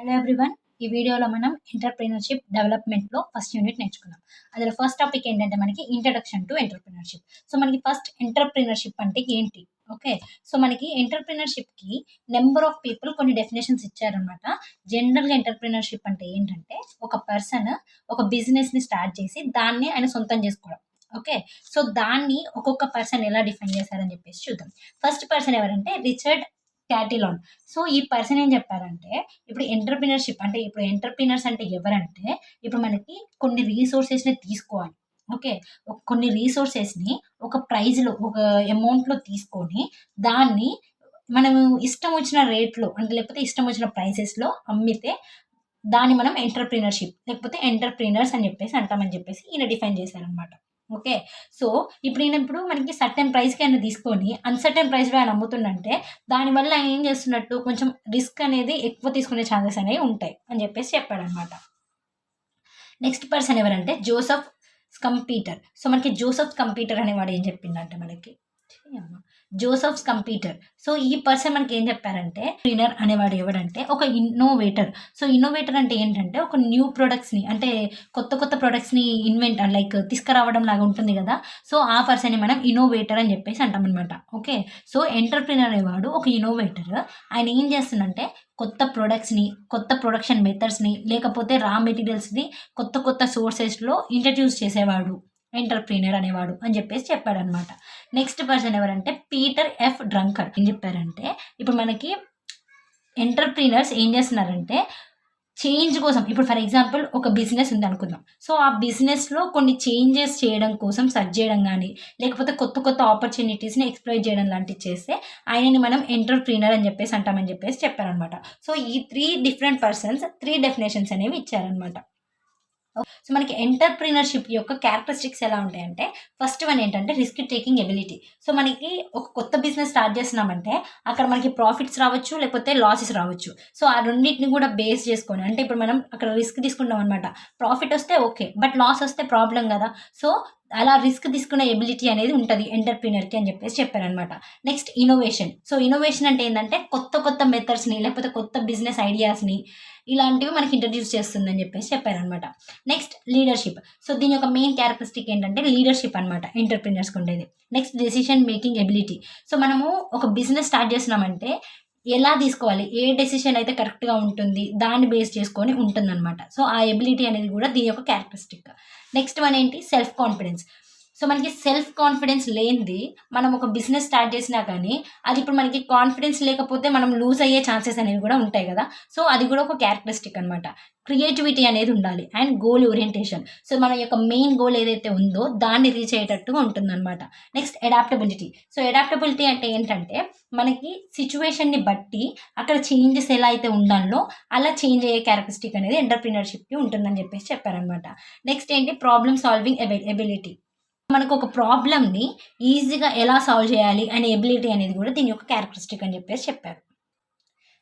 Hello everyone. ఈ వీడియోలో మనం ఎంటర్‌ప్రెన్యూర్‌షిప్ డెవలప్‌మెంట్‌లో ఫస్ట్ యూనిట్ నేర్చుకుందాం. అందులో ఫస్ట్ టాపిక్ ఏంటంటే మనకి ఇంట్రడక్షన్ టు ఎంటర్‌ప్రెన్యూర్‌షిప్. సో, మనకి ఫస్ట్ ఎంటర్‌ప్రెన్యూర్‌షిప్ అంటే ఏంటి? ఓకే. సో, మనకి ఎంటర్‌ప్రెన్యూర్‌షిప్‌కి నంబర్ ఆఫ్ పీపుల్ కొన్ని డెఫినిషన్స్ ఇచ్చారనమాట. జనరల్‌గా ఎంటర్‌ప్రెన్యూర్‌షిప్ అంటే ఏంటంటే ఒక పర్సన్ ఒక బిజినెస్‌ని స్టార్ట్ చేసి దాన్ని ఆయన సొంతం చేసుకోవడం. ఓకే. సో, దాన్ని ఒక్కొక్క పర్సన్ ఎలా డిఫైన్ చేశారని చెప్పేసి చూద్దాం. ఫస్ట్ పర్సన్ ఎవరంటే రిచర్డ్ క్యాటిలాన్. సో, ఈ పర్సన్ ఏం చెప్పారంటే ఇప్పుడు ఎంటర్‌ప్రెన్యూర్‌షిప్ అంటే ఇప్పుడు ఎంటర్‌ప్రెన్యూర్స్ అంటే ఎవరంటే, ఇప్పుడు మనకి కొన్ని రిసోర్సెస్‌ని తీసుకోవాలి. ఓకే. కొన్ని రిసోర్సెస్‌ని ఒక ప్రైజ్‌లో ఒక అమౌంట్‌లో తీసుకొని, దాన్ని మనము ఇష్టం వచ్చిన రేట్‌లో అంటే లేకపోతే ఇష్టం వచ్చిన ప్రైసెస్‌లో అమ్మితే, దాన్ని మనం ఎంటర్‌ప్రెన్యూర్‌షిప్ లేకపోతే ఎంటర్‌ప్రెన్యూర్స్ అని చెప్పేసి అంటామని చెప్పేసి ఈయన డిఫైన్ చేశారనమాట. ఓకే. సో, ఇప్పుడు మనకి సర్టెన్ ప్రైస్‌కి ఆయన తీసుకొని అన్‌సర్టెన్ ప్రైస్‌లో ఆయన అమ్ముతుండంటే, దానివల్ల ఆయన ఏం చేస్తున్నట్టు కొంచెం రిస్క్ అనేది ఎక్కువ తీసుకునే ఛాన్సెస్ అనేవి ఉంటాయి అని చెప్పేసి చెప్పాడనమాట. నెక్స్ట్ పర్సన్ ఎవరంటే జోసెఫ్ స్కంపీటర్. సో, మనకి జోసెఫ్ స్కంపీటర్ అనేవాడు ఏం చెప్పిండంటే మనకి జోసెఫ్స్ కంప్యూటర్. సో, ఈ పర్సన్ మనకి ఏం చెప్పారంటే ట్రైనర్ అనేవాడు ఎవడంటే ఒక ఇన్నోవేటర్. సో, ఇన్నోవేటర్ అంటే ఏంటంటే ఒక న్యూ ప్రొడక్ట్స్‌ని అంటే కొత్త కొత్త ప్రొడక్ట్స్‌ని లైక్ తీసుకురావడం లాగా ఉంటుంది కదా! సో, ఆ పర్సన్‌ని మనం ఇన్నోవేటర్ అని చెప్పేసి అంటామనమాట. ఓకే. సో, ఎంటర్‌ప్రెన్యూర్ అనేవాడు ఒక ఇన్నోవేటర్. ఆయన ఏం చేస్తుండంటే కొత్త ప్రొడక్ట్స్‌ని, కొత్త ప్రొడక్షన్ మెథడ్స్‌ని లేకపోతే రా మెటీరియల్స్‌ని కొత్త కొత్త సోర్సెస్‌లో ఇంట్రడ్యూస్ చేసేవాడు. ఎంటర్‌ప్రెన్యూర్ అనేవాడు అని చెప్పేసి చెప్పాడనమాట. నెక్స్ట్ పర్సన్ ఎవరంటే పీటర్ ఎఫ్ డ్రంకర్. ఏం చెప్పారంటే ఇప్పుడు మనకి ఎంటర్‌ప్రెన్యూర్స్ ఏం చేస్తున్నారంటే చేంజ్ కోసం ఇప్పుడు ఫర్ ఎగ్జాంపుల్ ఒక బిజినెస్ ఉందనుకుందాం. సో, ఆ బిజినెస్‌లో కొన్ని చేంజెస్ చేయడం కోసం సెర్చ్ చేయడం గాని, లేకపోతే కొత్త కొత్త ఆపర్చునిటీస్‌ని ఎక్స్‌ప్లోర్ చేయడం లాంటివి చేస్తే ఆయనని మనం ఎంటర్‌ప్రెన్యూర్ అని చెప్పేసి అంటామని చెప్పేసి చెప్పారనమాట. సో, ఈ 3 డిఫరెంట్ పర్సన్స్ 3 డెఫినిషన్స్ అనేవి ఇచ్చారనమాట. సో, మనకి ఎంటర్‌ప్రెన్యూర్‌షిప్ యొక్క క్యారెక్టరిస్టిక్స్ ఎలా ఉంటాయంటే, ఫస్ట్ వన్ ఏంటంటే రిస్క్ టేకింగ్ ఎబిలిటీ. సో, మనకి ఒక కొత్త బిజినెస్ స్టార్ట్ చేస్తున్నామంటే, అక్కడ మనకి ప్రాఫిట్స్ రావచ్చు, లేకపోతే లాసెస్ రావచ్చు. సో, ఆ రెండిటిని కూడా బేస్ చేసుకొని అంటే ఇప్పుడు మనం అక్కడ రిస్క్ తీసుకుంటాం అనమాట. ప్రాఫిట్ వస్తే ఓకే. బట్ లాస్ వస్తే ప్రాబ్లమ్ గదా! సో, అలా రిస్క్ తీసుకునే ఎబిలిటీ అనేది ఉంటది ఎంటర్‌ప్రెన్యూర్‌కి అని చెప్పేసి చెప్పారనమాట. Next innovation. సో, ఇన్నోవేషన్ అంటే ఏందంటే కొత్త కొత్త మెథడ్స్‌ని లేకపోతే కొత్త బిజినెస్ ఐడియాస్‌ని ఇలాంటివి మనకి ఇంట్రడ్యూస్ చేస్తుందని చెప్పేసి చెప్పారనమాట. Next leadership. సో, దీని యొక్క మెయిన్ క్యారెక్టరిస్టిక్ ఏంటంటే లీడర్‌షిప్ అనమాట ఎంటర్‌ప్రెన్యూర్స్‌కి ఉండేది. Next decision making ability. So, మనము ఒక బిజినెస్ స్టార్ట్ చేస్తున్నామంటే ఎలా తీసుకోవాలి? ఏ డెసిషన్ అయితే కరెక్ట్‌గా ఉంటుంది? దాన్ని బేస్ చేసుకొని ఉంటుందనమాట. సో, ఆ ఎబిలిటీ అనేది కూడా దీని యొక్క క్యారెక్టరిస్టిక్. నెక్స్ట్ వన్ ఏంటి? Self confidence. సో, మనకి సెల్ఫ్ కాన్ఫిడెన్స్ లేనిది మనం ఒక బిజినెస్ స్టార్ట్ చేసినా కానీ, అది ఇప్పుడు మనకి కాన్ఫిడెన్స్ లేకపోతే మనం లూజ్ అయ్యే ఛాన్సెస్ అనేవి కూడా ఉంటాయి కదా! సో, అది కూడా ఒక క్యారెక్టరిస్టిక్ అనమాట. క్రియేటివిటీ అనేది ఉండాలి అండ్ గోల్ ఓరియంటేషన్. సో, మన యొక్క మెయిన్ గోల్ ఏదైతే ఉందో దాన్ని రీచ్ అయ్యేటట్టుగా ఉంటుందనమాట. Next adaptability. సో, అడాప్టబిలిటీ అంటే ఏంటంటే మనకి సిట్యుయేషన్‌ని బట్టి అక్కడ చేంజెస్ ఎలా అయితే ఉండాలో అలా చేంజ్ అయ్యే క్యారెక్టరిస్టిక్ అనేది ఎంటర్‌ప్రెన్యూర్‌షిప్‌కి ఉంటుందని చెప్పేసి చెప్పారనమాట. నెక్స్ట్ ఏంటి ప్రాబ్లమ్ సాల్వింగ్ ఎబిలిటీ. మనకొక ప్రాబ్లమ్‌ని ఈజీగా ఎలా సాల్వ్ చేయాలి అనే ఎబిలిటీ అనేది కూడా దీని యొక్క క్యారెక్టరిస్టిక్ అని చెప్పేసి చెప్పారు.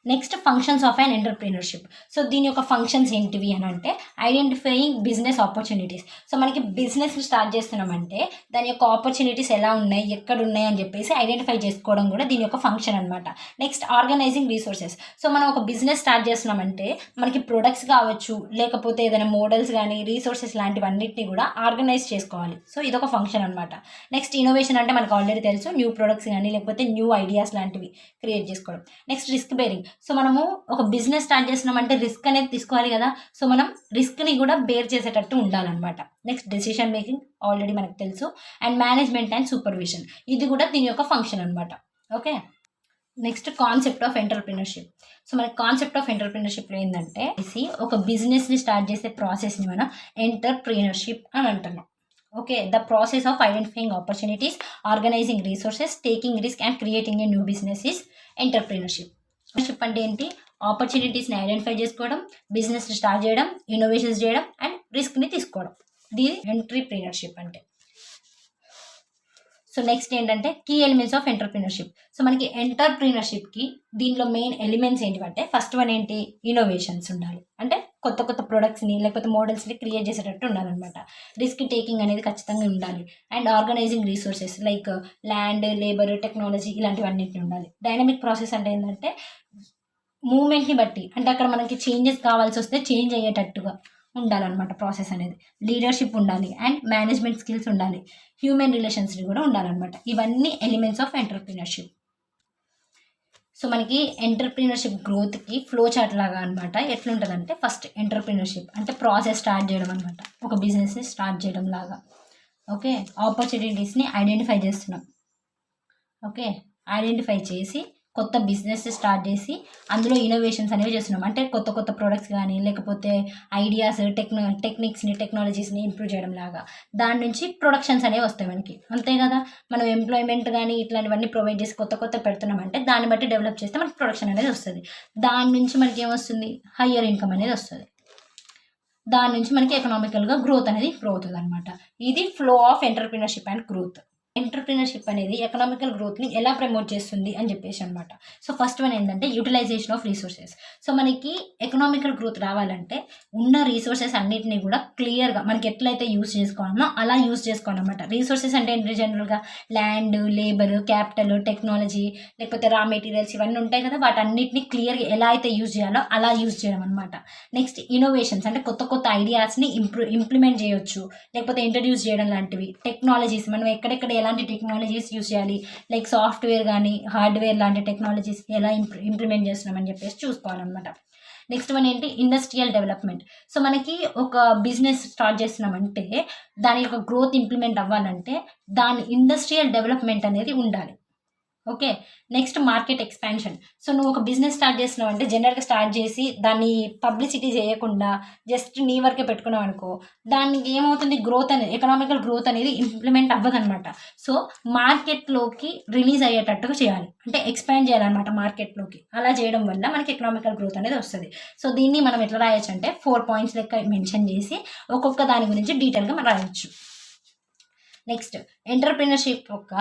Next functions of an entrepreneurship. So, దీని యొక్క ఫంక్షన్స్ ఏంటివి అనంటే ఐడెంటిఫైయింగ్ బిజినెస్ ఆపర్చునిటీస్. సో, మనకి బిజినెస్‌ని స్టార్ట్ చేస్తున్నామంటే దాని యొక్క ఆపర్చునిటీస్ ఎలా ఉన్నాయి? ఎక్కడున్నాయి? అని చెప్పేసి ఐడెంటిఫై చేసుకోవడం కూడా దీని యొక్క ఫంక్షన్ అనమాట. Next organising resources. సో, మనం ఒక బిజినెస్ స్టార్ట్ చేస్తున్నామంటే మనకి ప్రొడక్ట్స్ కావచ్చు, లేకపోతే ఏదైనా మోడల్స్ గానీ, రిసోర్సెస్ లాంటివన్నిటిని కూడా ఆర్గనైజ్ చేసుకోవాలి. సో, ఇదొక ఫంక్షన్ అనమాట. నెక్స్ట్ ఇన్నోవేషన్ అంటే మనకు ఆల్రెడీ తెలుసు. న్యూ ప్రొడక్ట్స్ గానీ, లేకపోతే న్యూ ఐడియాస్ లాంటివి క్రియేట్ చేసుకోవడం. Next risk bearing. సో, మనము ఒక బిజినెస్ స్టార్ట్ చేస్తున్నామంటే రిస్క్ అనేది తీసుకోవాలి కదా! సో, మనం రిస్క్‌ని కూడా బేర్ చేసేటట్టు ఉండాలనమాట. నెక్స్ట్ డెసిషన్ మేకింగ్ ఆల్రెడీ మనకు తెలుసు. And management and supervision. ఇది కూడా దీని యొక్క ఫంక్షన్ అనమాట. Okay. Next concept of entrepreneurship. So, మన కాన్సెప్ట్ ఆఫ్ ఎంటర్‌ప్రెన్యూర్‌షిప్‌లో ఏందంటే ఒక బిజినెస్‌ని స్టార్ట్ చేసే ప్రాసెస్‌ని మనం ఎంటర్‌ప్రెన్యూర్‌షిప్ అని అంటున్నాం. Okay. The process of identifying opportunities, organising resources, taking risk and creating a new business is entrepreneurship. Entrepreneurship అంటే ఏంటి? ఆపర్చునిటీస్‌ని ఐడెంటిఫై చేసుకోవడం, బిజినెస్‌ని స్టార్ట్ చేయడం, ఇన్నోవేషన్స్ చేయడం అండ్ రిస్క్‌ని తీసుకోవడం. ఇది ఎంటర్‌ప్రెన్యూర్‌షిప్ అంటే. సో, నెక్స్ట్ ఏంటంటే key elements of entrepreneurship. So, మనకి ఎంటర్‌ప్రెన్యూర్‌షిప్‌కి దీనిలో మెయిన్ ఎలిమెంట్స్ ఏంటివంటే ఫస్ట్ వన్ ఏంటి? ఇన్నోవేషన్స్ ఉండాలి. అంటే కొత్త కొత్త ప్రొడక్ట్స్‌ని లేకపోతే మోడల్స్‌ని క్రియేట్ చేసేటట్టు ఉండాలనమాట. రిస్క్ టేకింగ్ అనేది ఖచ్చితంగా ఉండాలి. And organising resources like land, labour, technology ఇలాంటివన్నిటిని ఉండాలి. డైనమిక్ ప్రాసెస్ అంటే ఏంటంటే మూమెంట్ని బట్టి, అంటే అక్కడ మనకి చేంజెస్ కావాల్సి వస్తే చేంజ్ అయ్యేటట్టుగా ఉండాలన్నమాట ప్రాసెస్ అనేది. లీడర్షిప్ ఉండాలి అండ్ మేనేజ్మెంట్ స్కిల్స్ ఉండాలి, హ్యూమన్ రిలేషన్స్ కూడా ఉండాలన్నమాట. ఇవన్నీ ఎలిమెంట్స్ ఆఫ్ ఎంటర్‌ప్రెన్యూర్‌షిప్. సో మనకి ఎంటర్‌ప్రెన్యూర్‌షిప్ గ్రోత్‌కి ఫ్లో చార్ట్ లాగా అనమాట. ఎట్లుంటదంటే ఫస్ట్ ఎంటర్‌ప్రెన్యూర్‌షిప్ అంటే ప్రాసెస్ స్టార్ట్ చేయడం అనమాట. ఒక బిజినెస్‌ని స్టార్ట్ చేయడం లాగా. ఓకే. ఆపర్చునిటీస్‌ని ఐడెంటిఫై చేస్తున్నాం. ఓకే. ఐడెంటిఫై చేసి కొత్త బిజినెస్ స్టార్ట్ చేసి అందులో ఇన్నోవేషన్స్ అనేవి చేస్తున్నాం. అంటే కొత్త కొత్త ప్రొడక్ట్స్ కానీ లేకపోతే ఐడియాస్, టెక్నిక్స్‌ని, టెక్నాలజీస్‌ని ఇంప్రూవ్ చేయడం లాగా. దాని నుంచి ప్రొడక్షన్స్ అనేవి వస్తాయి మనకి. అంతే కదా! మనం ఎంప్లాయ్‌మెంట్ గానీ ఇట్లాంటివన్నీ ప్రొవైడ్ చేసి కొత్త కొత్తవి పెడుతున్నామంటే దాన్ని బట్టి డెవలప్ చేస్తే మనకి ప్రొడక్షన్ అనేది వస్తది. దాని నుంచి మనకేమొస్తుంది? హయ్యర్ ఇన్‌కమ్ అనేది వస్తది. దాని నుంచి మనకి ఎకనామికల్‌గా గ్రోత్ అనేది ఇంప్రూవ్ అవుతదనమాట. ఇది flow of entrepreneurship and growth. Entrepreneurship అనేది ఎకనామికల్ గ్రోత్‌ని ఎలా ప్రమోట్ చేస్తుంది అని చెప్పేసి అనమాట. సో ఫస్ట్ వన్ ఏంటంటే యుటిలైజేషన్ ఆఫ్ రిసోర్సెస్. సో మనకి ఎకనామికల్ గ్రోత్ రావాలంటే ఉన్న రిసోర్సెస్ అన్నిటిని కూడా క్లియర్‌గా మనకి ఎట్లయితే యూజ్ చేసుకోవాలనో అలా యూజ్ చేసుకోవాలనమాట. రిసోర్సెస్ అంటే ఏంటి? జనరల్‌గా ల్యాండ్, లేబర్, క్యాపిటల్, టెక్నాలజీ లేకపోతే రా మెటీరియల్స్ ఇవన్నీ ఉంటాయి కదా! వాటన్నిటిని క్లియర్‌గా ఎలా అయితే యూజ్ చేయాలో అలా యూజ్ చేయడం అనమాట. నెక్స్ట్ ఇన్నోవేషన్స్ అంటే కొత్త కొత్త ఐడియాస్‌ని ఇంప్లిమెంట్ చేయొచ్చు. లేకపోతే ఇంట్రడ్యూస్ చేయడం లాంటివి. టెక్నాలజీస్ మనం ఎక్కడెక్కడ ఎలాంటి టెక్నాలజీస్ యూజ్ చేయాలి, లైక్ సాఫ్ట్‌వేర్ గానీ, హార్డ్‌వేర్ లాంటి టెక్నాలజీస్‌ని ఎలా ఇంప్లిమెంట్ చేస్తున్నామని చెప్పేసి చూసుకోవాలనమాట. నెక్స్ట్ వన్ ఏంటి? Industrial development. సో మనకి ఒక బిజినెస్ స్టార్ట్ చేస్తున్నామంటే దాని యొక్క గ్రోత్ ఇంప్లిమెంట్ అవ్వాలంటే దాని ఇండస్ట్రియల్ డెవలప్‌మెంట్ అనేది ఉండాలి. Okay. Next market expansion. So నువ్వు ఒక బిజినెస్ స్టార్ట్ చేస్తున్నావంటే జనరల్‌గా స్టార్ట్ చేసి దాన్ని పబ్లిసిటీ చేయకుండా జస్ట్ నీ వరకే పెట్టుకున్నావనుకో, దానికి ఏమవుతుంది? గ్రోత్ అనేది, ఎకనామికల్ గ్రోత్ అనేది ఇంప్లిమెంట్ అవ్వదనమాట. సో మార్కెట్‌లోకి రిలీజ్ అయ్యేటట్టుగా చేయాలి. అంటే ఎక్స్‌పాండ్ చేయాలనమాట మార్కెట్‌లోకి. అలా చేయడం వల్ల మనకి ఎకనామికల్ గ్రోత్ అనేది వస్తది. సో దీన్ని మనం ఎట్లా రాయొచ్చంటే 4 పాయింట్స్ లెక్క మెన్షన్ చేసి ఒక్కొక్క దాని గురించి డీటెయిల్‌గా మనం రాయొచ్చు. నెక్స్ట్ ఎంటర్‌ప్రెన్యూర్‌షిప్ యొక్క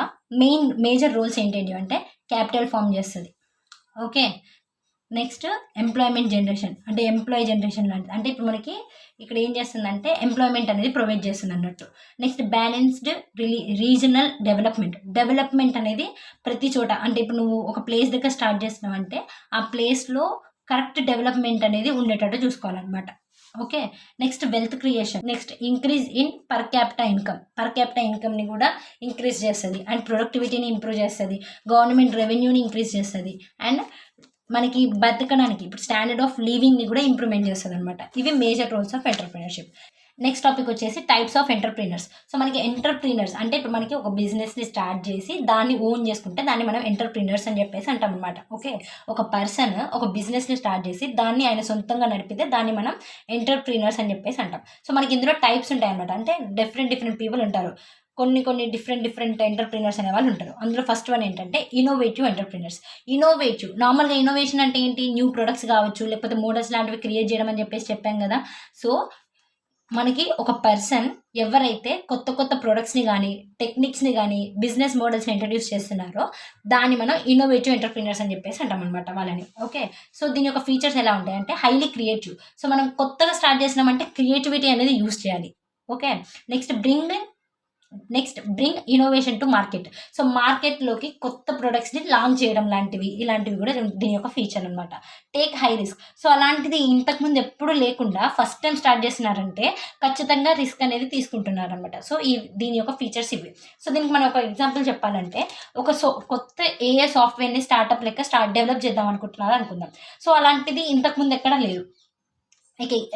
మేజర్ రోల్స్ ఏంటేంటి అంటే క్యాపిటల్ ఫార్మ్ చేస్తది. ఓకే. నెక్స్ట్ ఎంప్లాయ్‌మెంట్ జనరేషన్ అంటే ఎంప్లాయీ జనరేషన్ లాంటిది. అంటే ఇప్పుడు మనకి ఇక్కడ ఏం చేస్తుందంటే ఎంప్లాయ్‌మెంట్ అనేది ప్రొవైడ్ చేస్తుందన్నట్టు. నెక్స్ట్ బ్యాలెన్స్డ్ రీజనల్ డెవలప్‌మెంట్ అనేది ప్రతి చోట, అంటే ఇప్పుడు నువ్వు ఒక ప్లేస్ దగ్గర స్టార్ట్ చేస్తున్నావంటే ఆ ప్లేస్‌లో కరెక్ట్ డెవలప్‌మెంట్ అనేది ఉండేటట్టు చూసుకోవాలనమాట. Okay. Next wealth creation. Next increase in per capita ఇన్‌కమ్‌ని కూడా ఇంక్రీజ్ చేస్తది. అండ్ ప్రొడక్టివిటీని ఇంప్రూవ్ చేస్తది. గవర్నమెంట్ రెవెన్యూని ఇంక్రీజ్ చేస్తది. అండ్ మనకి బతకడానికి ఇప్పుడు స్టాండర్డ్ ఆఫ్ లివింగ్‌ని కూడా ఇంప్రూవ్‌మెంట్ చేస్తదనమాట. ఇవి major roles of entrepreneurship. Next topic వచ్చేసి టైప్స్ ఆఫ్ ఎంటర్‌ప్రెన్యూర్స్. సో మనకి ఎంటర్‌ప్రెన్యూర్స్ అంటే ఇప్పుడు మనకి ఒక బిజినెస్‌ని స్టార్ట్ చేసి దాన్ని ఓన్ చేసుకుంటే దాన్ని మనం ఎంటర్‌ప్రెన్యూర్స్ అని చెప్పేసి అంటామనమాట. ఓకే. ఒక పర్సన్ ఒక బిజినెస్‌ని స్టార్ట్ చేసి దాన్ని ఆయన సొంతంగా నడిపితే దాన్ని మనం ఎంటర్‌ప్రెన్యూర్స్ అని చెప్పేసి అంటాం. సో మనకి ఇందులో టైప్స్ ఉంటాయన్నమాట. అంటే డిఫరెంట్ పీపుల్ ఉంటారు. కొన్ని డిఫరెంట్ ఎంటర్‌ప్రెన్యూర్స్ అనేవాళ్ళు ఉంటారు. అందులో ఫస్ట్ వన్ ఏంటంటే ఇన్నోవేటివ్ ఎంటర్‌ప్రెన్యూర్స్. నార్మల్‌గా ఇన్నోవేషన్ అంటే ఏంటి? న్యూ ప్రొడక్ట్స్ కావచ్చు, లేకపోతే మోడల్స్ లాంటివి క్రియేట్ చేయడం అని చెప్పేసి చెప్పాం కదా! సో మనకి ఒక పర్సన్ ఎవరైతే కొత్త ప్రొడక్ట్స్‌ని గానీ, టెక్నిక్స్‌ని గానీ, బిజినెస్ మోడల్స్‌ని ఇంట్రడ్యూస్ చేస్తున్నారో దాన్ని మనం ఇన్నోవేటివ్ ఎంటర్‌ప్రెన్యూర్స్ అని చెప్పేసి అంటామనమాట వాళ్ళని. ఓకే. సో దీని యొక్క ఫీచర్స్ ఎలా ఉంటాయంటే హైలీ క్రియేటివ్. సో మనం కొత్తగా స్టార్ట్ చేసినామంటే క్రియేటివిటీ అనేది యూజ్ చేయాలి. Okay. Next bring innovation to market. So మార్కెట్‌లోకి కొత్త ప్రొడక్ట్స్‌ని లాంచ్ చేయడం లాంటివి, ఇలాంటివి కూడా దీని యొక్క ఫీచర్ అనమాట. Take high risk. సో అలాంటిది ఇంతకుముందు ఎప్పుడు లేకుండా ఫస్ట్ టైమ్ స్టార్ట్ చేస్తున్నారంటే ఖచ్చితంగా రిస్క్ అనేది తీసుకుంటున్నారనమాట. సో దీని యొక్క ఫీచర్స్ ఇవి. సో దీనికి మనం ఒక ఎగ్జాంపుల్ చెప్పాలంటే కొత్త ఏఐ సాఫ్ట్‌వేర్‌ని స్టార్టప్ లెక్క డెవలప్ చేద్దాం అనుకుంటున్నారు అనుకుందాం. సో అలాంటిది ఇంతకుముందు ఎక్కడా లేదు.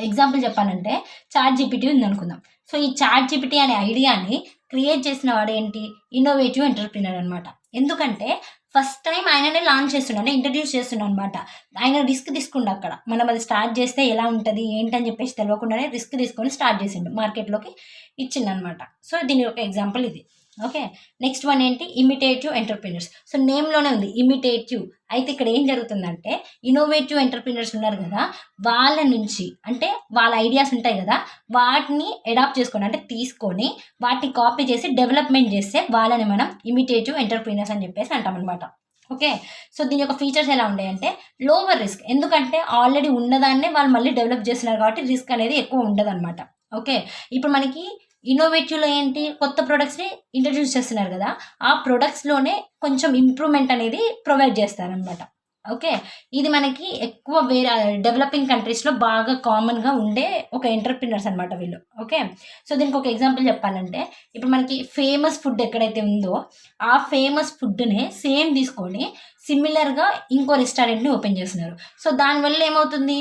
ఎగ్జాంపుల్ చెప్పాలంటే చాట్ జీపీటీ ఉందనుకుందాం. సో ఈ చాట్ జీపీటీ అనే ఐడియాని క్రియేట్ చేసిన వాడు ఏంటి? ఇన్నోవేటివ్ ఎంటర్‌ప్రెన్యూర్ అనమాట. ఎందుకంటే ఫస్ట్ టైమ్ ఆయననే లాంచ్ చేస్తుండు. అంటే ఇంట్రడ్యూస్ చేస్తుండు అనమాట. ఆయన రిస్క్ తీసుకుండు అక్కడ. మనం అది స్టార్ట్ చేస్తే ఎలా ఉంటది, ఏంటని చెప్పేసి తెలవకుండానే రిస్క్ తీసుకొని స్టార్ట్ చేసిండు. మార్కెట్‌లోకి ఇచ్చిండనమాట. సో దీని యొక్క ఎగ్జాంపుల్ ఇది. ఓకే. నెక్స్ట్ వన్ ఏంటి? ఇమిటేటివ్ ఎంటర్‌ప్రెన్యూర్స్. సో నేమ్‌లోనే ఉంది ఇమిటేటివ్. అయితే ఇక్కడ ఏం జరుగుతుందంటే ఇన్నోవేటివ్ ఎంటర్‌ప్రెన్యూర్స్ ఉన్నారు కదా! వాళ్ళ నుంచి అంటే వాళ్ళ ఐడియాస్ ఉంటాయి కదా! వాటిని అడాప్ట్ చేసుకొని అంటే తీసుకొని వాటిని కాపీ చేసి డెవలప్‌మెంట్ చేస్తే వాళ్ళని మనం ఇమిటేటివ్ ఎంటర్‌ప్రెన్యూర్స్ అని చెప్పేసి అంటామనమాట. ఓకే. సో దీని యొక్క ఫీచర్స్ ఎలా ఉంటాయంటే లోవర్ రిస్క్. ఎందుకంటే ఆల్రెడీ ఉన్నదాన్నే వాళ్ళు మళ్ళీ డెవలప్ చేస్తున్నారు కాబట్టి రిస్క్ అనేది ఎక్కువ ఉండదనమాట. ఓకే. ఇప్పుడు మనకి ఇన్నోవేటివ్‌లో ఏంటి? కొత్త ప్రొడక్ట్స్‌ని ఇంట్రడ్యూస్ చేస్తున్నారు కదా! ఆ ప్రొడక్ట్స్‌లోనే కొంచెం ఇంప్రూవ్‌మెంట్ అనేది ప్రొవైడ్ చేస్తారనమాట. ఓకే. ఇది మనకి ఎక్కువ వేరే డెవలపింగ్ కంట్రీస్‌లో బాగా కామన్‌గా ఉండే ఒక ఎంటర్‌ప్రెన్యూర్స్ అనమాట వీళ్ళు. ఓకే. సో, దీనికి ఒక ఎగ్జాంపుల్ చెప్పాలంటే, ఇప్పుడు మనకి ఫేమస్ ఫుడ్ ఎక్కడైతే ఉందో, ఆ ఫేమస్ ఫుడ్‌నే సేమ్ తీసుకొని సిమిలర్‌గా ఇంకో రెస్టారెంట్‌ని ఓపెన్ చేస్తున్నారు. సో, దానివల్ల ఏమవుతుంది?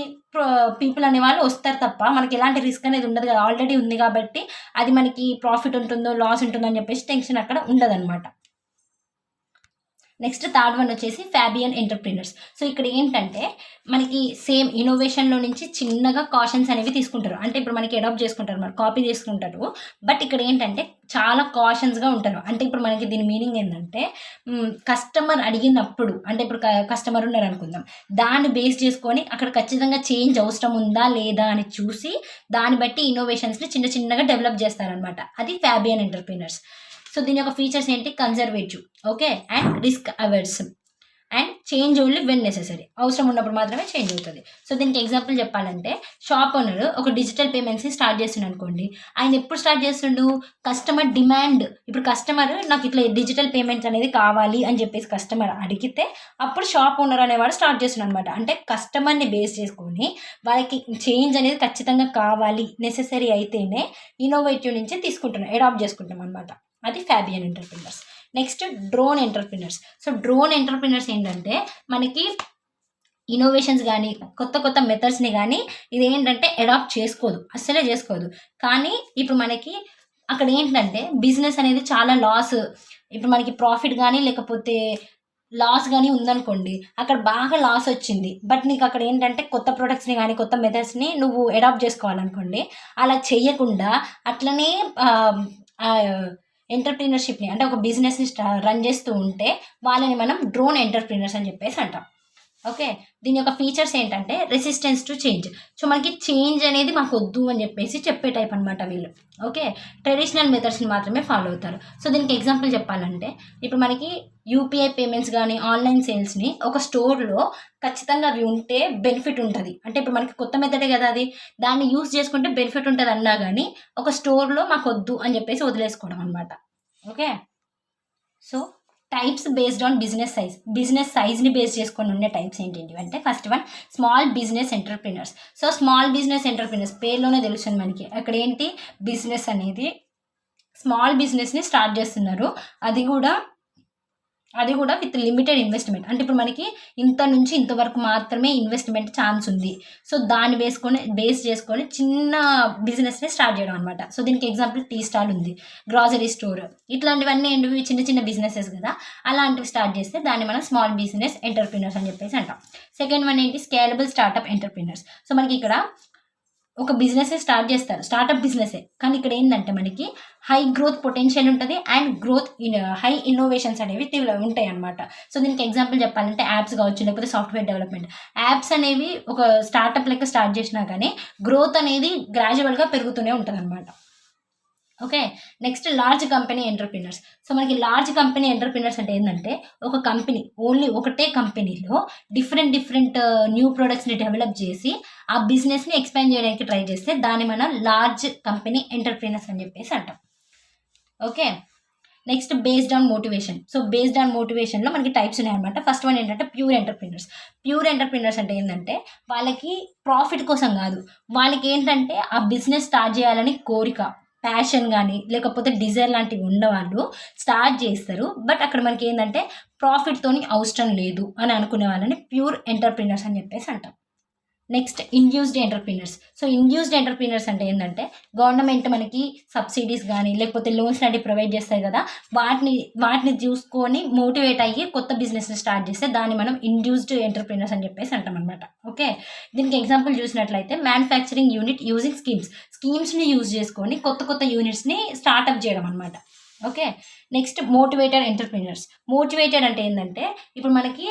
పీపుల్ అనేవాళ్ళు వస్తారు తప్ప, మనకి ఎలాంటి రిస్క్ అనేది ఉండదు కదా! ఆల్రెడీ ఉంది కాబట్టి, అది మనకి ప్రాఫిట్ ఉంటుందో, లాస్ ఉంటుందో అని చెప్పేసి టెన్షన్ అక్కడ ఉండదనమాట. నెక్స్ట్ థర్డ్ వన్ వచ్చేసి ఫ్యాబియన్ ఎంటర్‌ప్రెన్యూర్స్. సో, ఇక్కడ ఏంటంటే మనకి సేమ్ ఇన్నోవేషన్‌లో నుంచి చిన్నగా కాషన్స్ అనేవి తీసుకుంటారు. అంటే ఇప్పుడు మనకి అడాప్ట్ చేసుకుంటారన్నమాట. కాపీ చేసుకుంటారు. బట్ ఇక్కడ ఏంటంటే చాలా కాషన్స్‌గా ఉంటారు. అంటే ఇప్పుడు మనకి దీని మీనింగ్ ఏందంటే కస్టమర్ అడిగినప్పుడు అంటే ఇప్పుడు కస్టమర్ ఉన్నారనుకుందాం. దాన్ని బేస్ చేసుకొని అక్కడ ఖచ్చితంగా చేంజ్ అవసరం ఉందా? లేదా? అని చూసి దాన్ని బట్టి ఇన్నోవేషన్స్‌ని చిన్న చిన్నగా డెవలప్ చేస్తారనమాట. అది ఫ్యాబియన్ ఎంటర్‌ప్రెన్యూర్స్. సో, దీని యొక్క ఫీచర్స్ ఏంటి? Conservative, okay. And risk hours and change only when necessary. అవసరం ఉన్నప్పుడు మాత్రమే చేంజ్ అవుతుంది. సో, దీనికి ఎగ్జాంపుల్ చెప్పాలంటే షాప్ ఓనర్ ఒక డిజిటల్ పేమెంట్స్‌ని స్టార్ట్ చేస్తుండు అనుకోండి. ఆయన ఎప్పుడు స్టార్ట్ చేస్తుండు? Customer demand. ఇప్పుడు కస్టమర్ నాకు ఇట్లా డిజిటల్ పేమెంట్స్ అనేది కావాలి అని చెప్పేసి కస్టమర్ అడిగితే అప్పుడు షాప్ ఓనర్ అనేవాడు స్టార్ట్ చేస్తుండు అనమాట. అంటే కస్టమర్‌ని బేస్ చేసుకొని వాళ్ళకి చేంజ్ అనేది ఖచ్చితంగా కావాలి. నెసెసరీ అయితేనే ఇన్నోవేటివ్ నుంచి తీసుకుంటున్నాం. అడాప్ట్ చేసుకుంటాం అనమాట. అది Fabian entrepreneurs. Next drone entrepreneurs. So, drone entrepreneurs ఏంటంటే మనకి ఇన్నోవేషన్స్ గానీ, కొత్త కొత్త మెథడ్స్‌ని గానీ ఇదేంటంటే అడాప్ట్ చేసుకోదు. అస్సలే చేసుకోదు. కానీ ఇప్పుడు మనకి అక్కడేంటంటే బిజినెస్ అనేది చాలా లాస్, ఇప్పుడు మనకి ప్రాఫిట్ గానీ లేకపోతే లాస్ గానీ ఉందనుకోండి. అక్కడ బాగా లాస్ వచ్చింది. బట్ నీకక్కడ ఏంటంటే కొత్త ప్రొడక్ట్స్‌ని గానీ, కొత్త మెథడ్స్‌ని నువ్వు అడాప్ట్ చేసుకోవాలనుకోండి. అలా చెయ్యకుండా అట్లనే ఆహ్, ఆహ్, ఎంటర్‌ప్రెన్యూర్‌షిప్‌ని అంటే ఒక బిజినెస్‌ని రన్ చేస్తూ ఉంటే వాళ్ళని మనం డ్రోన్ ఎంటర్‌ప్రెన్యూర్స్ అని చెప్పేసి అంటాం. ఓకే. దీని యొక్క ఫీచర్స్ ఏంటంటే రెసిస్టెన్స్ టు చేంజ్. సో, మనకి చేంజ్ అనేది మాకొద్దు అని చెప్పేసి చెప్పే టైప్ అనమాట వీళ్ళు. ఓకే. ట్రెడిషనల్ మెథడ్స్‌ని మాత్రమే ఫాలో అవుతారు. సో, దీనికి ఎగ్జాంపుల్ చెప్పాలంటే ఇప్పుడు మనకి యూపీఐ పేమెంట్స్ గానీ, ఆన్‌లైన్ సేల్స్‌ని ఒక స్టోర్‌లో ఖచ్చితంగా అవి ఉంటే బెనిఫిట్ ఉంటది. అంటే ఇప్పుడు మనకి కొత్త మెథడే కదా అది. దాన్ని యూజ్ చేసుకుంటే బెనిఫిట్ ఉంటదన్నా గానీ, ఒక స్టోర్‌లో మాకొద్దు అని చెప్పేసి వదిలేసుకోవడం అనమాట. Okay. So, types based on business size. Business సైజ్‌ని బేస్ చేసుకొని ఉండే టైప్స్ ఏంటేంటివంటే first one small business entrepreneurs. So, small business entrepreneurs పేరులోనే తెలుస్తుంది మనకి. అక్కడేంటి బిజినెస్ అనేది స్మాల్ బిజినెస్‌ని స్టార్ట్ చేస్తున్నారు. అది గూడా విత్ లిమిటెడ్ ఇన్వెస్ట్‌మెంట్. అంటే ఇప్పుడు మనకి ఇంత నుంచి ఇంతవరకు మాత్రమే ఇన్వెస్ట్‌మెంట్ ఛాన్స్ ఉంది. సో, దాన్ని బేస్ చేసుకొని చిన్న బిజినెస్‌ని స్టార్ట్ చేయడం అనమాట. సో, దీనికి ఎగ్జాంపుల్ టీ స్టాల్ ఉంది. గ్రోసరీ స్టోర్ ఇట్లాంటివన్నీ ఏంటివి చిన్న చిన్న బిజినెసెస్ గదా! అలాంటివి స్టార్ట్ చేస్తే దాన్ని మనం స్మాల్ బిజినెస్ ఎంటర్‌ప్రెన్యూర్స్ అని చెప్పేసి అంటాం. సెకండ్ వన్ ఏంటి స్కేలబుల్ స్టార్టప్ ఎంటర్‌ప్రెన్యూర్స్. సో, మనకి ఇక్కడ ఒక బిజినెసే స్టార్ట్ చేస్తారు. స్టార్టప్ బిజినెసే. కానీ ఇక్కడ ఏందంటే మనకి హై గ్రోత్ పొటెన్షియల్ ఉంటది. అండ్ హై ఇన్నోవేషన్స్ అనేవి ఉంటాయన్నమాట. సో, దీనికి ఎగ్జాంపుల్ చెప్పాలంటే యాప్స్ కావచ్చు, లేకపోతే సాఫ్ట్‌వేర్ డెవలప్‌మెంట్. యాప్స్ అనేవి ఒక స్టార్టప్ లెక్క స్టార్ట్ చేసినా గానీ గ్రోత్ అనేది గ్రాడ్యువల్‌గా పెరుగుతూనే ఉంటదన్నమాట. Okay. Next large company entrepreneurs. So, మనకి లార్జ్ కంపెనీ ఎంటర్‌ప్రెన్యూర్స్ అంటే ఏందంటే ఒక కంపెనీ ఓన్లీ ఒకటే కంపెనీలో డిఫరెంట్ న్యూ ప్రొడక్ట్స్‌ని డెవలప్ చేసి ఆ బిజినెస్‌ని ఎక్స్‌పాండ్ చేయడానికి ట్రై చేస్తే దాన్ని మనం లార్జ్ కంపెనీ ఎంటర్‌ప్రెన్యూర్స్ అని చెప్పేసి అంటాం. Okay. Next based on motivation. So, based on మోటివేషన్‌లో మనకి టైప్స్ ఉన్నాయన్నమాట. ఫస్ట్ వన్ ఏంటంటే ప్యూర్ ఎంటర్‌ప్రెన్యూర్స్. ప్యూర్ ఎంటర్‌ప్రెన్యూర్స్ అంటే ఏందంటే వాళ్ళకి ప్రాఫిట్ కోసం గాదు. వాళ్ళకేంటంటే ఆ బిజినెస్ స్టార్ట్ చేయాలని కోరిక, ప్యాషన్ గానీ, లేకపోతే డిజైర్ లాంటివి ఉన్నవాళ్ళు స్టార్ట్ చేస్తారు. బట్ అక్కడ మనకేందంటే ప్రాఫిట్‌తోని అవసరం లేదు అని అనుకునే వాళ్ళని ప్యూర్ ఎంటర్‌ప్రెన్యూర్స్ అని చెప్పేసి అంటాం. Next induced entrepreneurs. So, induced entrepreneurs అంటే ఏందంటే గవర్నమెంట్ మనకి సబ్సిడీస్ గానీ, లేకపోతే లోన్స్ లాంటివి ప్రొవైడ్ చేస్తాయి గదా! వాటిని చూసుకొని మోటివేట్ అయ్యి కొత్త బిజినెస్‌ని స్టార్ట్ చేస్తే దాన్ని మనం ఇండ్యూస్డ్ ఎంటర్‌ప్రెన్యూర్స్ అని చెప్పేసి అంటామనమాట. ఓకే. దీనికి ఎగ్జాంపుల్ చూసినట్లయితే మ్యానుఫ్యాక్చరింగ్ యూనిట్ యూజింగ్ స్కీమ్స్‌ని యూజ్ చేసుకొని కొత్త కొత్త యూనిట్స్‌ని స్టార్టప్ చేయడం అనమాట. Okay. Next motivated entrepreneurs. Motivated అంటే ఏందంటే ఇప్పుడు మనకి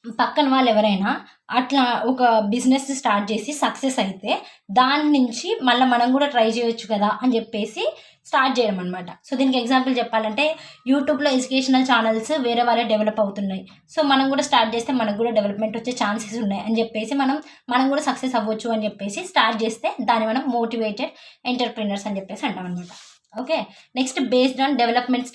పక్కన వాళ్ళెవరైనా అట్లా ఒక బిజినెస్ స్టార్ట్ చేసి సక్సెస్ అయితే, దాని నుంచి మళ్ళా మనం గూడా ట్రై చేయొచ్చు కదా! అని జెప్పేసి స్టార్ట్ చేయడం అనమాట. సో, దీనికి ఎగ్జాంపుల్ చెప్పాలంటే యూట్యూబ్‌లో ఎడ్యుకేషనల్ ఛానెల్స్ వేరే వాళ్ళే డెవలప్ అవుతున్నాయి. సో, మనం గూడా స్టార్ట్ చేస్తే మనకు గూడా డెవలప్‌మెంట్ వచ్చే ఛాన్సెస్ ఉన్నాయి అని జెప్పేసి మనం గూడా సక్సెస్ అవ్వచ్చు అని జెప్పేసి స్టార్ట్ చేస్తే దాన్ని మనం మోటివేటెడ్ ఎంటర్‌ప్రెన్యూర్స్ అని జెప్పేసి అంటామనమాట. Okay. Next based on development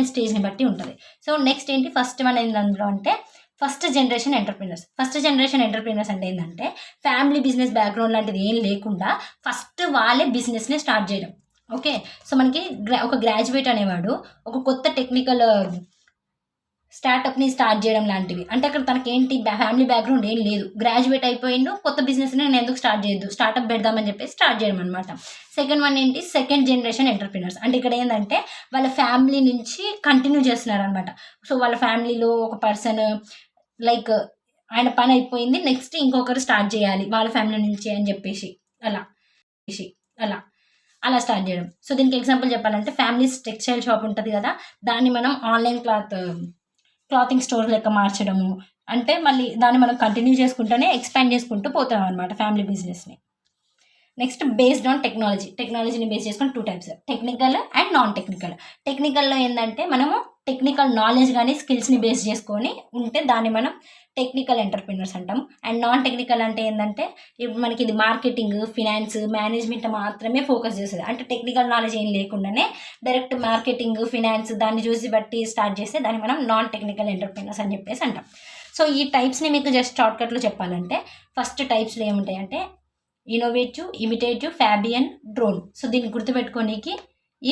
స్టేజ్‌ని బట్టి ఉంటది. సో, నెక్స్ట్ ఏంటి ఫస్ట్ వన్ ఏంది అందులో అంటే ఫస్ట్ జనరేషన్ ఎంటర్ప్రీనర్స్ అంటే ఏంటంటే ఫ్యామిలీ బిజినెస్ బ్యాక్గ్రౌండ్ లాంటిది ఏం లేకుండా ఫస్ట్ వాళ్ళే బిజినెస్ని స్టార్ట్ చేయడం. ఓకే, సో మనకి ఒక గ్రాడ్యుయేట్ అనేవాడు ఒక కొత్త టెక్నికల్ స్టార్టప్ని స్టార్ట్ చేయడం లాంటివి. అంటే అక్కడ తనకేంటి ఫ్యామిలీ బ్యాక్గ్రౌండ్ ఏం లేదు, గ్రాడ్యుయేట్ అయిపోయిండు, కొత్త బిజినెస్ని నేను ఎందుకు స్టార్ట్ చేయొద్దు, స్టార్టప్ పెడదామని చెప్పి స్టార్ట్ చేయడం అనమాట. సెకండ్ వన్ ఏంటి, సెకండ్ జనరేషన్ ఎంటర్ప్రీనర్స్. అంటే ఇక్కడ ఏంటంటే వాళ్ళ ఫ్యామిలీ నుంచి కంటిన్యూ చేస్తున్నారు అనమాట. సో వాళ్ళ ఫ్యామిలీలో ఒక పర్సన్ లైక్ ఆయన పని అయిపోయింది, నెక్స్ట్ ఇంకొకరు స్టార్ట్ చేయాలి వాళ్ళ ఫ్యామిలీ నుంచి అని చెప్పేసి అలా అలా అలా స్టార్ట్ చేయడం. సో దీనికి ఎగ్జాంపుల్ చెప్పాలంటే ఫ్యామిలీస్ టెక్స్టైల్ షాప్ ఉంటుంది కదా, దాన్ని మనం ఆన్లైన్ క్లాతింగ్ స్టోర్ లెక్క మార్చడము. అంటే మళ్ళీ దాన్ని మనం కంటిన్యూ చేసుకుంటూనే ఎక్స్పాండ్ చేసుకుంటూ పోతాం అనమాట ఫ్యామిలీ బిజినెస్ని. నెక్స్ట్ బేస్డ్ ఆన్ టెక్నాలజీని బేస్ చేసుకొని 2 types, technical and non technical. టెక్నికల్లో ఏంటంటే మనము టెక్నికల్ నాలెడ్జ్ కానీ స్కిల్స్ని బేస్ చేసుకొని ఉంటే దాన్ని మనం టెక్నికల్ ఎంటర్ప్రీనర్స్ అంటాం. అండ్ నాన్ టెక్నికల్ అంటే ఏంటంటే ఇప్పుడు మనకి ఇది మార్కెటింగ్, ఫినాన్స్, మేనేజ్మెంట్ మాత్రమే ఫోకస్ చేస్తుంది. అంటే టెక్నికల్ నాలెడ్జ్ ఏం లేకుండానే డైరెక్ట్ మార్కెటింగ్, ఫినాన్స్ దాన్ని చూసి బట్టి స్టార్ట్ చేస్తే దాన్ని మనం నాన్ టెక్నికల్ ఎంటర్ప్రీనర్స్ అని చెప్పేసి అంటాం. సో ఈ టైప్స్ని మీకు జస్ట్ షార్ట్కట్లో చెప్పాలంటే ఫస్ట్ టైప్స్లో ఏముంటాయంటే ఇన్నోవేటివ్, ఇమిటేటివ్, ఫ్యాబియన్, డ్రోన్. సో దీన్ని గుర్తుపెట్టుకోనికి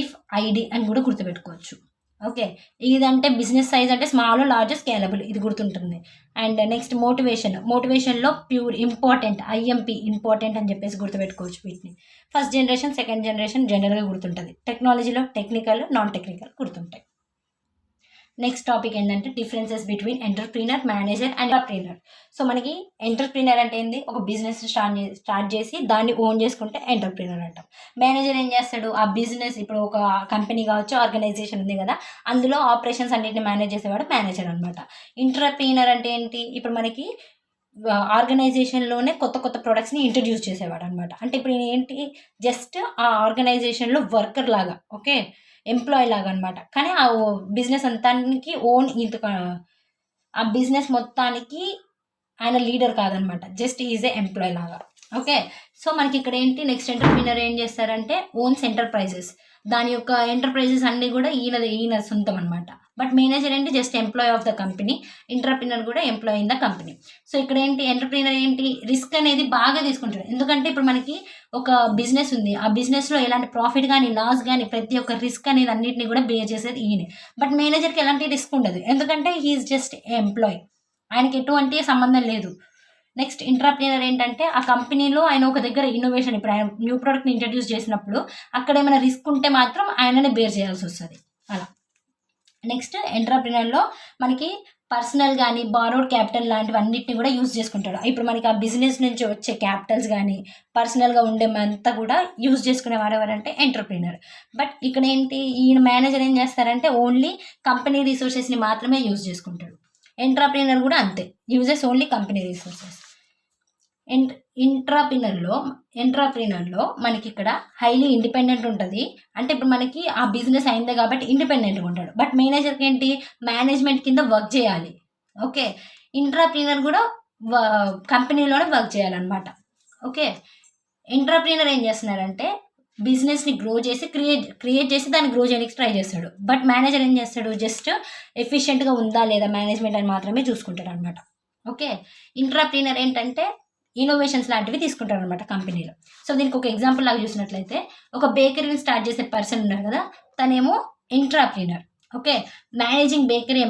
ఇఫ్, ఐడి అని కూడా గుర్తుపెట్టుకోవచ్చు. ఓకే, ఇదంటే బిజినెస్ సైజ్ అంటే స్మాల్, లార్జ్, స్కేలబుల్, ఇది గుర్తుంటుంది. అండ్ నెక్స్ట్ మోటివేషన్లో ప్యూర్, ఇంపార్టెంట్, ఐఎంపీ, ఇంపార్టెంట్ అని చెప్పేసి గుర్తుపెట్టుకోవచ్చు వీటిని. ఫస్ట్ జనరేషన్, సెకండ్ జనరేషన్ జనరల్గా గుర్తుంటుంది. టెక్నాలజీలో టెక్నికల్, నాన్ టెక్నికల్ గుర్తుంటాయి. నెక్స్ట్ టాపిక్ ఏంటంటే differences between entrepreneur, manager and entrepreneur. So మనకి ఎంటర్ప్రీనర్ అంటే ఏంది, ఒక బిజినెస్ స్టార్ట్ చేసి దాన్ని ఓన్ చేసుకుంటే ఎంటర్ప్రీనర్ అంటాం. మేనేజర్ ఏం చేస్తాడు, ఆ బిజినెస్ ఇప్పుడు ఒక కంపెనీ కావచ్చు, ఆర్గనైజేషన్ ఉంది కదా, అందులో ఆపరేషన్స్ అన్నింటిని మేనేజ్ చేసేవాడు మేనేజర్ అనమాట. ఎంటర్ప్రీనర్ అంటే ఏంటి, ఇప్పుడు మనకి ఆర్గనైజేషన్లోనే కొత్త కొత్త ప్రొడక్ట్స్ని ఇంట్రడ్యూస్ చేసేవాడు అనమాట. అంటే ఇప్పుడు ఏంటి, జస్ట్ ఆ ఆర్గనైజేషన్లో వర్కర్ లాగా, ఓకే, ఎంప్లాయీ లాగా అనమాట. కానీ ఆ బిజినెస్ అంతానికి ఓన్ ఆ బిజినెస్ మొత్తానికి ఆయన లీడర్ కాదనమాట, జస్ట్ ఈజ్ ఏ ఎంప్లాయీ లాగా. ఓకే, సో మనకి ఇక్కడ ఏంటి, నెక్స్ట్ ఎంటర్ప్రీనర్ ఏం చేస్తారంటే ఓన్స్ ఎంటర్ప్రైజెస్, దాని యొక్క ఎంటర్ప్రైజెస్ అన్నీ కూడా ఈయన సొంతం అనమాట. బట్ మేనేజర్ ఏంటి, just employee of the company, entrepreneur కూడా employee in the company. So ఇక్కడ ఏంటి, ఎంటర్ప్రీనర్ ఏంటి, రిస్క్ అనేది బాగా తీసుకుంటాడు. ఎందుకంటే ఇప్పుడు మనకి ఒక బిజినెస్ ఉంది, ఆ బిజినెస్లో ఎలాంటి ప్రాఫిట్ కానీ లాస్ కానీ ప్రతి ఒక్క రిస్క్ అనేది అన్నింటినీ కూడా బేర్ చేసేది ఈయనే. బట్ మేనేజర్కి ఎలాంటి రిస్క్ ఉండదు, ఎందుకంటే హీఈస్ జస్ట్ ఎంప్లాయీ, ఆయనకి ఎటువంటి సంబంధం లేదు. నెక్స్ట్ ఎంటర్ప్రీనర్ ఏంటంటే ఆ కంపెనీలో ఆయన ఒక దగ్గర ఇన్నోవేషన్, ఇప్పుడు ఆయన న్యూ ప్రోడక్ట్ని ఇంట్రడ్యూస్ చేసినప్పుడు అక్కడ ఏమైనా రిస్క్ ఉంటే మాత్రం ఆయననే బేర్ చేయాల్సి వస్తుంది అలా. నెక్స్ట్ ఎంటర్ప్రీనర్లో మనకి పర్సనల్ కానీ బారోడ్ క్యాపిటల్ లాంటివి అన్నిటిని కూడా యూజ్ చేసుకుంటాడు. ఇప్పుడు మనకి ఆ బిజినెస్ నుంచి వచ్చే క్యాపిటల్స్ కానీ పర్సనల్గా ఉండేమంతా కూడా యూజ్ చేసుకునేవారు ఎవరంటే ఎంటర్ప్రీనర్. బట్ ఇక్కడ ఏంటి, ఈయన మేనేజర్ ఏం చేస్తారంటే ఓన్లీ కంపెనీ రిసోర్సెస్ని మాత్రమే యూజ్ చేసుకుంటాడు. ఎంటర్ప్రీనర్ కూడా అంతే, యూజెస్ ఓన్లీ కంపెనీ రిసోర్సెస్. ఎంటర్ప్రీనర్లో మనకి ఇక్కడ హైలీ ఇండిపెండెంట్ ఉంటుంది. అంటే ఇప్పుడు మనకి ఆ బిజినెస్ అయిందే కాబట్టి ఇండిపెండెంట్గా ఉంటాడు. బట్ మేనేజర్కి ఏంటి, మేనేజ్మెంట్ కింద వర్క్ చేయాలి. ఓకే, ఎంటర్ప్రీనర్ కూడా కంపెనీలోనే వర్క్ చేయాలన్నమాట. ఓకే, ఎంటర్ప్రీనర్ ఏం చేస్తున్నారంటే బిజినెస్ని గ్రో చేసి క్రియేట్ చేసి దాన్ని గ్రో చేయడానికి ట్రై చేస్తాడు. బట్ మేనేజర్ ఏం చేస్తాడు, జస్ట్ ఎఫిషియెంట్గా ఉందా లేదా మేనేజ్మెంట్ అని మాత్రమే చూసుకుంటాడు అనమాట. ఓకే, ఎంటర్ప్రీనర్ ఏంటంటే ఇన్నోవేషన్స్ లాంటివి తీసుకుంటారు అనమాట కంపెనీలో. సో దీనికి ఒక ఎగ్జాంపుల్ లాగా చూసినట్లయితే ఒక బేకరీని స్టార్ట్ చేసే పర్సన్ ఉన్నారు కదా, తనేమో ఎంటర్ప్రీనర్. ఓకే, మేనేజింగ్ బేకరీ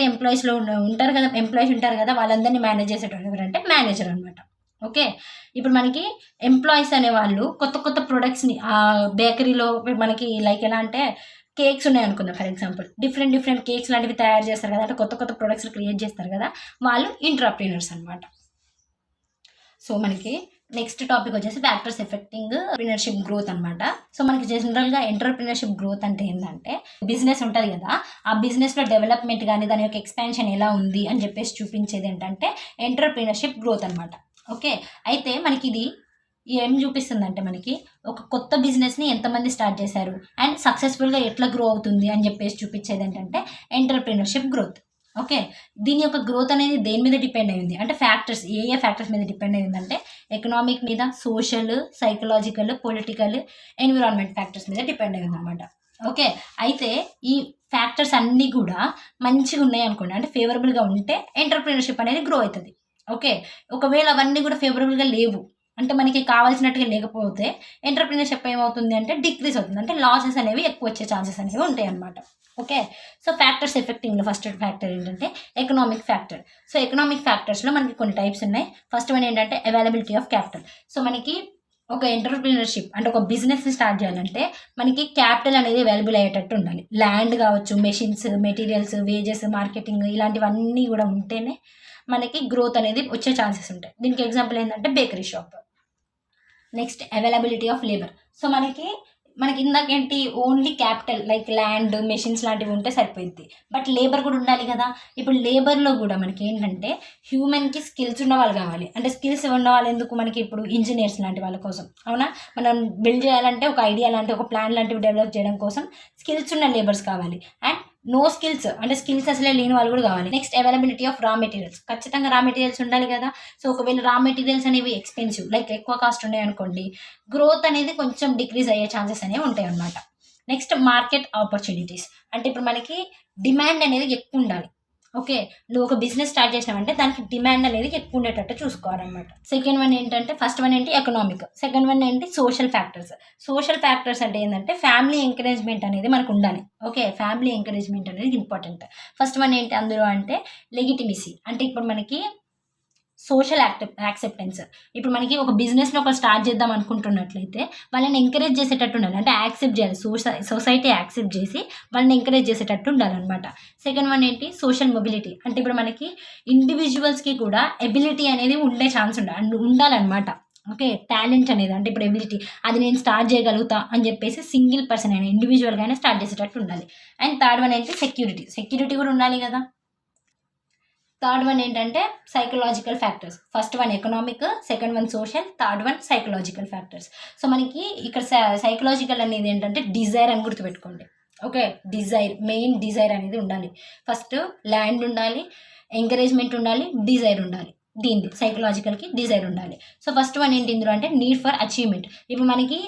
ఎంప్లాయీస్లో ఉంటారు కదా, ఎంప్లాయీస్ ఉంటారు కదా, వాళ్ళందరినీ మేనేజ్ చేసేటప్పుడు ఎవరంటే మేనేజర్ అనమాట. ఓకే, ఇప్పుడు మనకి ఎంప్లాయీస్ అనేవాళ్ళు కొత్త కొత్త ప్రొడక్ట్స్ని ఆ బేకరీలో మనకి లైక్ ఎలా అంటే కేక్స్ ఉన్నాయి అనుకుందాం ఫర్ ఎగ్జాంపుల్, డిఫరెంట్ కేక్స్ లాంటివి తయారు చేస్తారు కదా, అంటే కొత్త కొత్త ప్రొడక్ట్స్ క్రియేట్ చేస్తారు కదా, వాళ్ళు ఎంటర్ప్రీనర్స్ అనమాట. సో మనకి నెక్స్ట్ టాపిక్ వచ్చేసి ఫ్యాక్టర్స్ ఎఫెక్టింగ్ ఎంటర్ప్రీనర్షిప్ గ్రోత్ అనమాట. సో మనకి జనరల్గా ఎంటర్ప్రీనర్షిప్ గ్రోత్ అంటే ఏంటంటే బిజినెస్ ఉంటుంది కదా, ఆ బిజినెస్లో డెవలప్మెంట్ కానీ దాని యొక్క ఎక్స్పాన్షన్ ఎలా ఉంది అని చెప్పేసి చూపించేది ఏంటంటే ఎంటర్ప్రీనర్షిప్ గ్రోత్ అనమాట. ఓకే, అయితే మనకి ఇది ఏం చూపిస్తుందంటే మనకి ఒక కొత్త బిజినెస్ని ఎంతమంది స్టార్ట్ చేశారు అండ్ సక్సెస్ఫుల్గా ఎట్లా గ్రో అవుతుంది అని చెప్పేసి చూపించేది ఏంటంటే ఎంటర్ప్రీనర్షిప్ గ్రోత్. ఓకే, దీని యొక్క గ్రోత్ అనేది దేని మీద డిపెండ్ అయ్యింది అంటే ఫ్యాక్టర్స్, ఏ ఫ్యాక్టర్స్ మీద డిపెండ్ అయ్యిందంటే ఎకనామిక్ మీద, social, psychological, political, environment factors మీద డిపెండ్ అయ్యింది అనమాట. ఓకే. అయితే ఈ ఫ్యాక్టర్స్ అన్నీ కూడా మంచిగా ఉన్నాయి అనుకోండి. అంటే ఫేవరబుల్‌గా ఉంటే ఎంటర్‌ప్రెన్యూర్‌షిప్ అనేది గ్రో అయితది. ఓకే. ఒకవేళ అవన్నీ కూడా ఫేవరబుల్‌గా లేవు. అంటే మనకి కావాల్సినట్టుగా లేకపోతే ఎంటర్‌ప్రెన్యూర్‌షిప్ ఏమవుతుంది అంటే డిక్రీజ్ అవుతుంది. అంటే లాసెస్ అనేవి ఎక్కువ వచ్చే ఛాన్సెస్ అనేవి ఉంటాయన్నమాట. ఓకే. సో ఫ్యాక్టర్స్ ఎఫెక్టింగ్‌లో ఫస్ట్ ఫ్యాక్టర్ ఏంటంటే ఎకనామిక్ ఫ్యాక్టర్. సో ఎకనామిక్ ఫ్యాక్టర్స్‌లో మనకి కొన్ని టైప్స్ ఉన్నాయి. ఫస్ట్ వన్ ఏంటంటే అవైలబిలిటీ ఆఫ్ క్యాపిటల్. సో మనకి ఒక ఎంటర్‌ప్రెన్యూర్‌షిప్ అంటే ఒక బిజినెస్‌ని స్టార్ట్ చేయాలంటే మనకి క్యాపిటల్ అనేది అవైలబుల్ అయ్యేటట్టు ఉండాలి. ల్యాండ్ కావచ్చు, మెషిన్స్, మెటీరియల్స్, వేజెస్, మార్కెటింగ్ ఇలాంటివన్నీ కూడా ఉంటేనే మనకి గ్రోత్ అనేది వచ్చే ఛాన్సెస్ ఉంటాయి. దీనికి ఎగ్జాంపుల్ ఏంటంటే bakery shop. Next availability of labour. So మనకి ఇందాకేంటి only capital like land, machines లాంటివి ఉంటే సరిపోయిద్ది. బట్ లేబర్ కూడా ఉండాలి కదా! ఇప్పుడు లేబర్‌లో కూడా మనకేంటంటే హ్యూమన్‌కి స్కిల్స్ ఉన్నవాళ్ళు కావాలి. అంటే స్కిల్స్ ఉన్నవాళ్ళు ఎందుకు మనకి ఇప్పుడు ఇంజినీర్స్ లాంటి వాళ్ళ కోసం. అవునా? మనం బిల్డ్ చేయాలంటే ఒక ఐడియా లాంటి ఒక ప్లాన్ లాంటివి డెవలప్ చేయడం కోసం స్కిల్స్ ఉన్న లేబర్స్ కావాలి. అండ్ నో స్కిల్స్ అంటే స్కిల్స్ అసలే లేని వాళ్ళు కూడా కావాలి. నెక్స్ట్ అవైలబిలిటీ ఆఫ్ రా మెటీరియల్స్. ఖచ్చితంగా రా మెటీరియల్స్ ఉండాలి కదా! సో ఒకవేళ రా మెటీరియల్స్ అనేవి ఎక్స్‌పెన్సివ్ లైక్ ఎక్కువ కాస్ట్ ఉన్నాయనుకోండి, గ్రోత్ అనేది కొంచెం డిక్రీజ్ అయ్యే ఛాన్సెస్ అనేవి ఉంటాయన్నమాట. Next market opportunities. అంటే ఇప్పుడు మనకి డిమాండ్ అనేది ఎక్కువ ఉండాలి. ఓకే. నువ్వు ఒక బిజినెస్ స్టార్ట్ చేసినావంటే దానికి డిమాండ్ అనేది ఎక్కువ ఉండేటట్టు చూసుకోవాలన్నమాట. సెకండ్ వన్ ఏంటంటే ఫస్ట్ వన్ ఏంటి ఎకనామిక్. సెకండ్ వన్ ఏంటి సోషల్ ఫ్యాక్టర్స్. సోషల్ ఫ్యాక్టర్స్ అంటే ఏంటంటే ఫ్యామిలీ ఎంకరేజ్‌మెంట్ అనేది మనకు ఉండాలి. ఓకే. ఫ్యామిలీ ఎంకరేజ్‌మెంట్ అనేది ఇంపార్టెంట్. ఫస్ట్ వన్ ఏంటి అందులో అంటే లెగిటిమసీ. అంటే ఇప్పుడు మనకి సోషల్ యాక్సెప్టెన్స్. ఇప్పుడు మనకి ఒక బిజినెస్‌ని ఒకరు స్టార్ట్ చేద్దాం అనుకుంటున్నట్లయితే, వాళ్ళని ఎంకరేజ్ చేసేటట్టు ఉండాలి. అంటే యాక్సెప్ట్ చేయాలి. సొసైటీ యాక్సెప్ట్ చేసి వాళ్ళని ఎంకరేజ్ చేసేటట్టు ఉండాలనమాట. సెకండ్ వన్ ఏంటి సోషల్ మొబిలిటీ. అంటే ఇప్పుడు మనకి ఇండివిడ్యువల్స్‌కి కూడా ఎబిలిటీ అనేది ఉండే ఛాన్స్ ఉండాలనమాట. ఓకే. టాలెంట్ అనేది అంటే ఇప్పుడు ఎబిలిటీ అది నేను స్టార్ట్ చేయగలుగుతా అని చెప్పేసి సింగిల్ పర్సన్ అయినా ఇండివిడ్యువల్‌గా అయినా స్టార్ట్ చేసేటట్టు ఉండాలి. అండ్ థర్డ్ వన్ ఏంటి సెక్యూరిటీ. సెక్యూరిటీ కూడా ఉండాలి కదా! థర్డ్ వన్ ఏంటంటే psychological factors. First one economic, second one social, third one psychological factors. So మనకి ఇక్కడ సైకలాజికల్ అనేది ఏంటంటే డిజైర్ అని గుర్తుపెట్టుకోండి. ఓకే. మెయిన్ డిజైర్ అనేది ఉండాలి. ఫస్ట్ ల్యాండ్ ఉండాలి, ఎంకరేజ్మెంట్ ఉండాలి, డిజైర్ ఉండాలి. దీనిది సైకలాజికల్‌కి డిజైర్ ఉండాలి. సో ఫస్ట్ వన్ ఏంటి ఇందులో అంటే నీడ్ ఫర్ అచీవ్‌మెంట్. ఇప్పుడు మనకి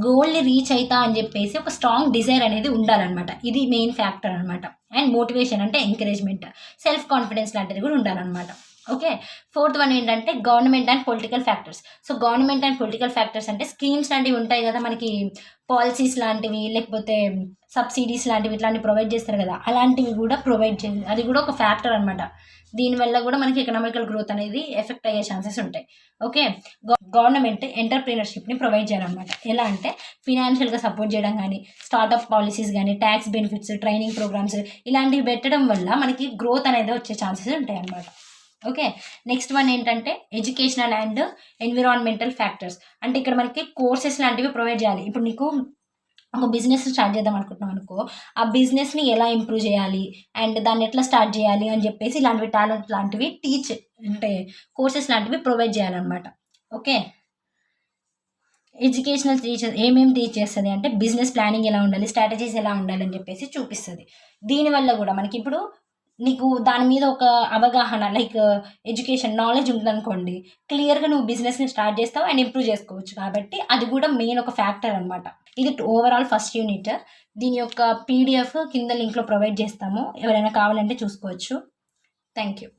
గోల్‌ని రీచ్ అయితా అని చెప్పేసి ఒక స్ట్రాంగ్ డిజైర్ అనేది ఉండాలనమాట. ఇది మెయిన్ ఫ్యాక్టర్ అనమాట. అండ్ మోటివేషన్ అంటే ఎంకరేజ్మెంట్, సెల్ఫ్ కాన్ఫిడెన్స్ లాంటిది కూడా ఉండాలనమాట. ఓకే. ఫోర్త్ వన్ ఏంటంటే government and political factors. So government and political factors అంటే స్కీమ్స్ లాంటివి ఉంటాయి కదా మనకి, పాలసీస్ లాంటివి లేకపోతే సబ్సిడీస్ లాంటివి ఇట్లాంటివి ప్రొవైడ్ చేస్తారు కదా, అలాంటివి కూడా ప్రొవైడ్ చేయాలి. అది కూడా ఒక ఫ్యాక్టర్ అనమాట. దీనివల్ల కూడా మనకి ఎకనామికల్ గ్రోత్ అనేది ఎఫెక్ట్ అయ్యే ఛాన్సెస్ ఉంటాయి. ఓకే. గవర్నమెంట్ ఎంటర్‌ప్రెన్యూర్‌షిప్‌ని ప్రొవైడ్ చేయాలనమాట. ఎలా అంటే ఫినాన్షియల్‌గా సపోర్ట్ చేయడం గానీ, స్టార్టప్ పాలిసీస్ గానీ, టాక్స్ బెనిఫిట్స్, ట్రైనింగ్ ప్రోగ్రామ్స్ ఇలాంటివి పెట్టడం వల్ల మనకి గ్రోత్ అనేది వచ్చే ఛాన్సెస్ ఉంటాయన్నమాట. ఓకే. నెక్స్ట్ వన్ ఏంటంటే ఎడ్యుకేషనల్ అండ్ ఎన్విరాన్మెంటల్ ఫ్యాక్టర్స్. అంటే ఇక్కడ మనకి కోర్సెస్ లాంటివి ప్రొవైడ్ చేయాలి. ఇప్పుడు నీకు ఒక బిజినెస్ స్టార్ట్ చేద్దాం అనుకుంటున్నాం అనుకో, ఆ బిజినెస్‌ని ఎలా ఇంప్రూవ్ చేయాలి అండ్ దాన్ని ఎట్లా స్టార్ట్ చేయాలి అని చెప్పేసి ఇలాంటివి టాలెంట్ లాంటివి అంటే కోర్సెస్ లాంటివి ప్రొవైడ్ చేయాలన్నమాట. ఓకే. ఎడ్యుకేషనల్ ఏమేమి టీచ్ చేస్తది అంటే బిజినెస్ ప్లానింగ్ ఎలా ఉండాలి, స్ట్రాటజీస్ ఎలా ఉండాలి అని చెప్పేసి చూపిస్తది. దీనివల్ల కూడా మనకిప్పుడు నీకు దాని మీద ఒక అవగాహన లైక్ ఎడ్యుకేషన్ నాలెడ్జ్ ఉందనుకోండి, క్లియర్‌గా నువ్వు బిజినెస్‌ని స్టార్ట్ చేస్తావు అండ్ ఇంప్రూవ్ చేసుకోవచ్చు. కాబట్టి అది కూడా మెయిన్ ఒక ఫ్యాక్టర్ అనమాట. ఇది ఓవరాల్ ఫస్ట్ యూనిట్. దీని యొక్క పీడిఎఫ్ కింద లింక్‌లో ప్రొవైడ్ చేస్తాము. ఎవరైనా కావాలంటే చూసుకోవచ్చు. Thank you.